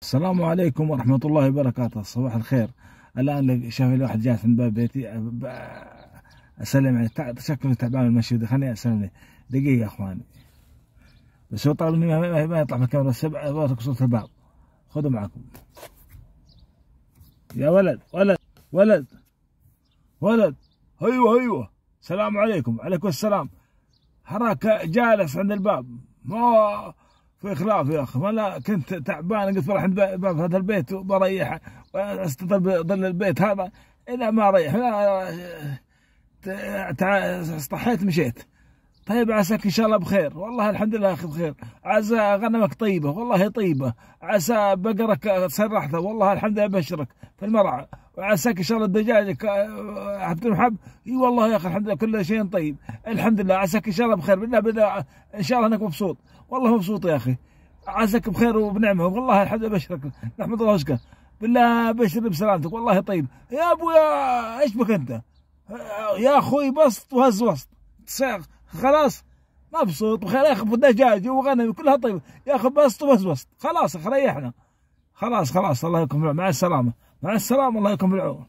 السلام عليكم ورحمة الله وبركاته. صباح الخير. الآن شاف لي واحد جالس عند باب بيتي أسلم عليه، شكله تعبان المشي، خليني أسلم عليه دقيقة يا إخواني. بس هو طالب مني ما يطلع في الكاميرا، أوريك صوت الباب. خذوا معكم يا ولد ولد ولد ولد. أيوه السلام عليكم. عليكم السلام. حراك جالس عند الباب، ما في خلاف يا اخي، ولا كنت تعبان قلت بروح عند باب هذا البيت وبريح واستظل ظل البيت هذا، اذا ما ريح استحيت مشيت. طيب عساك ان شاء الله بخير، والله الحمد لله يا اخي بخير. عسى غنمك طيبه، والله طيبه. عسى بقرك سرحته، والله الحمد لله ابشرك في المرعى. وعساك ان شاء الله دجاجك حب. اي والله يا اخي الحمد لله كل شيء طيب الحمد لله. عساك ان شاء الله بخير، بالله ان شاء الله انك مبسوط، والله مبسوط يا اخي. عساك بخير وبنعمه، والله الحمد لله بشرك، نحمد الله وشكره. بالله بشر بسلامتك، والله طيب يا ابويا. ايش بك انت يا اخوي؟ بسط وهز وسط خلاص، مبسوط بخير يا اخي. دجاج وغنم كلها طيبه يا اخي، بسط وبس خلاص ريحنا. خلاص الله يكون في العون. مع السلامه، مع السلامه، الله يكون في العون.